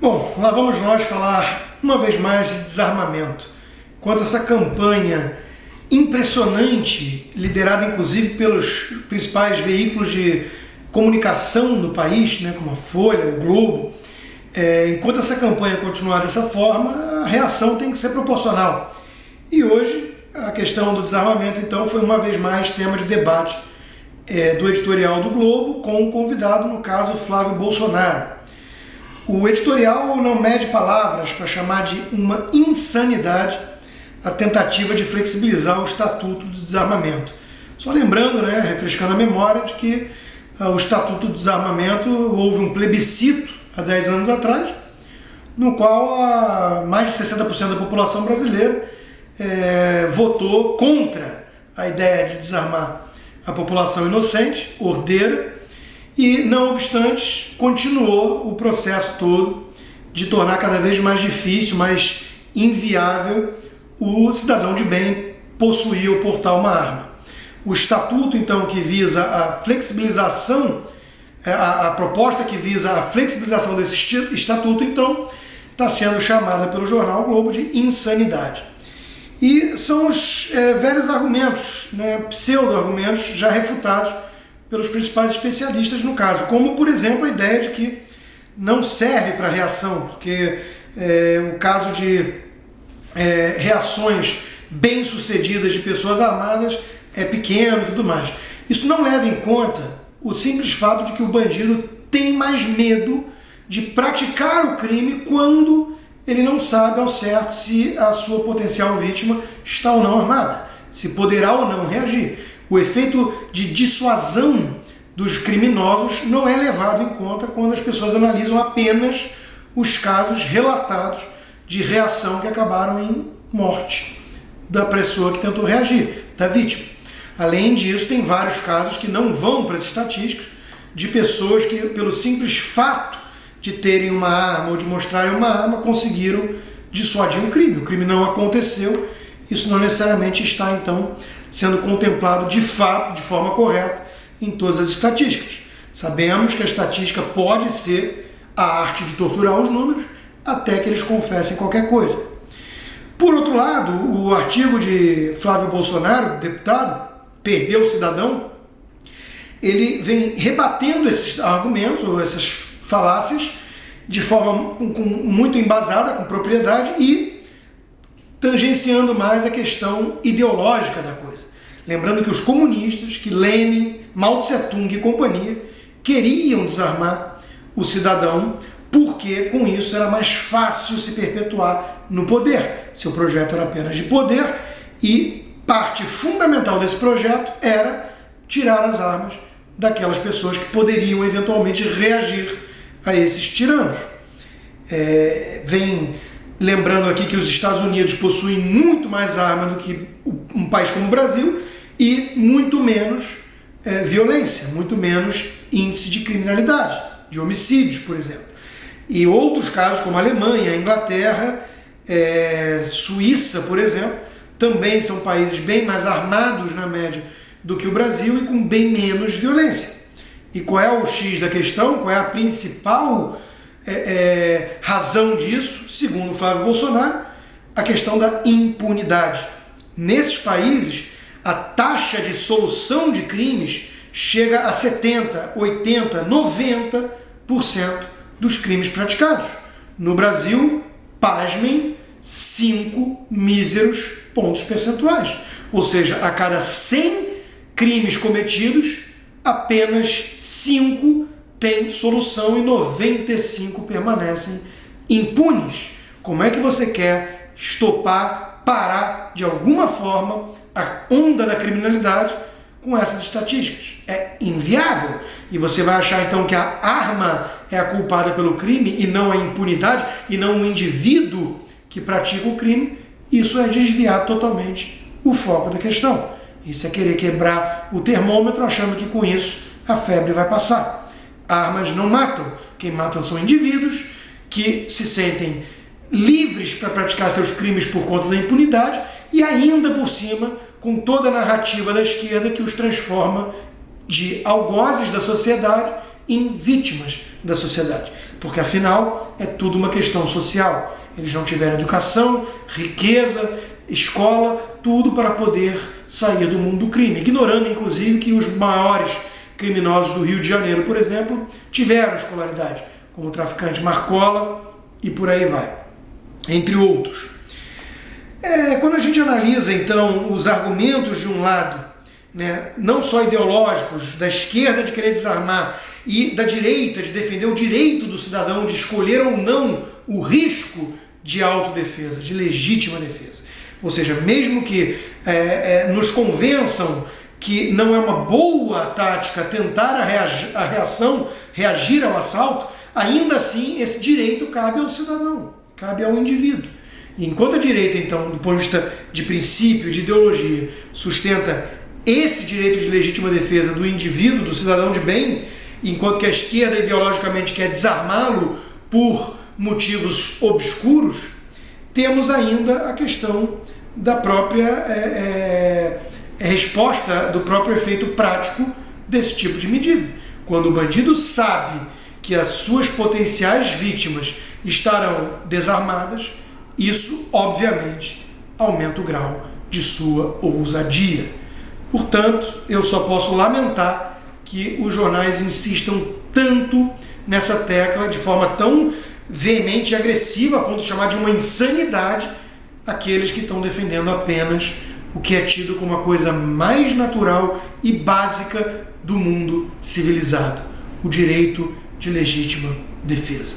Bom, lá vamos nós falar uma vez mais de desarmamento. Quanto a essa campanha impressionante, liderada inclusive pelos principais veículos de comunicação no país, como a Folha, o Globo, enquanto essa campanha continuar dessa forma, a reação tem que ser proporcional. E hoje a questão do desarmamento, então, foi uma vez mais tema de debate do editorial do Globo, com um convidado, no caso, Flávio Bolsonaro. O editorial não mede palavras para chamar de uma insanidade a tentativa de flexibilizar o Estatuto do Desarmamento. Só lembrando, refrescando a memória, de que o Estatuto do Desarmamento houve um plebiscito há 10 anos atrás, no qual mais de 60% da população brasileira votou contra a ideia de desarmar a população inocente, ordeira, e, não obstante, continuou o processo todo de tornar cada vez mais difícil, mais inviável o cidadão de bem possuir ou portar uma arma. O estatuto, então, que visa a flexibilização, a proposta que visa a flexibilização desse estatuto, então, está sendo chamada pelo jornal o Globo de insanidade. E são os velhos argumentos, pseudo-argumentos já refutados pelos principais especialistas no caso, como, por exemplo, a ideia de que não serve para reação, porque o caso de reações bem-sucedidas de pessoas armadas é pequeno e tudo mais. Isso não leva em conta o simples fato de que o bandido tem mais medo de praticar o crime quando ele não sabe ao certo se a sua potencial vítima está ou não armada, se poderá ou não reagir. O efeito de dissuasão dos criminosos não é levado em conta quando as pessoas analisam apenas os casos relatados de reação que acabaram em morte da pessoa que tentou reagir, da vítima. Além disso, tem vários casos que não vão para as estatísticas de pessoas que, pelo simples fato de terem uma arma ou de mostrarem uma arma, conseguiram dissuadir um crime. O crime não aconteceu, isso não necessariamente está, então, sendo contemplado de fato, de forma correta, em todas as estatísticas. Sabemos que a estatística pode ser a arte de torturar os números até que eles confessem qualquer coisa. Por outro lado, o artigo de Flávio Bolsonaro, deputado, Perdeu o Cidadão, ele vem rebatendo esses argumentos, ou essas falácias, de forma muito embasada, com propriedade, e tangenciando mais a questão ideológica da coisa. Lembrando que os comunistas, que Lenin, Mao Tse-tung e companhia, queriam desarmar o cidadão porque com isso era mais fácil se perpetuar no poder. Seu projeto era apenas de poder e parte fundamental desse projeto era tirar as armas daquelas pessoas que poderiam eventualmente reagir a esses tiranos. Vem lembrando aqui que os Estados Unidos possuem muito mais armas do que um país como o Brasil e muito menos violência, muito menos índice de criminalidade, de homicídios, por exemplo. E outros casos, como a Alemanha, a Inglaterra, Suíça, por exemplo, também são países bem mais armados na média do que o Brasil e com bem menos violência. E qual é o X da questão? Qual é a principal razão disso? Segundo Flávio Bolsonaro, a questão da impunidade. Nesses países, a taxa de solução de crimes chega a 70%, 80%, 90% dos crimes praticados. No Brasil, pasmem, 5 míseros pontos percentuais. Ou seja, a cada 100 crimes cometidos, apenas 5 têm solução e 95 permanecem impunes. Como é que você quer estopar, parar de alguma forma a onda da criminalidade com essas estatísticas? É inviável. E você vai achar então que a arma é a culpada pelo crime e não a impunidade e não o indivíduo que pratica o crime? Isso é desviar totalmente o foco da questão. Isso é querer quebrar o termômetro achando que com isso a febre vai passar. Armas não matam. Quem mata são indivíduos que se sentem livres para praticar seus crimes por conta da impunidade e ainda por cima com toda a narrativa da esquerda que os transforma de algozes da sociedade em vítimas da sociedade. porque afinal é tudo uma questão social. Eles não tiveram educação, riqueza, escola, tudo para poder sair do mundo do crime, ignorando inclusive que os maiores criminosos do Rio de Janeiro, por exemplo, tiveram escolaridade, como o traficante Marcola e por aí vai, entre outros. Quando a gente analisa então os argumentos de um lado, né, não só ideológicos, da esquerda de querer desarmar e da direita de defender o direito do cidadão de escolher ou não o risco de autodefesa, de legítima defesa. Ou seja, mesmo que nos convençam que não é uma boa tática tentar reagir ao assalto, ainda assim esse direito cabe ao cidadão, cabe ao indivíduo. E enquanto a direita, então, do ponto de vista de princípio, de ideologia, sustenta esse direito de legítima defesa do indivíduo, do cidadão de bem, enquanto que a esquerda ideologicamente quer desarmá-lo por motivos obscuros, temos ainda a questão da própria resposta, do próprio efeito prático desse tipo de medida. Quando o bandido sabe que as suas potenciais vítimas estarão desarmadas, isso, obviamente, aumenta o grau de sua ousadia. Portanto, eu só posso lamentar que os jornais insistam tanto nessa tecla de forma tão veemente e agressiva, a ponto de chamar de uma insanidade aqueles que estão defendendo apenas o que é tido como a coisa mais natural e básica do mundo civilizado, o direito de legítima defesa.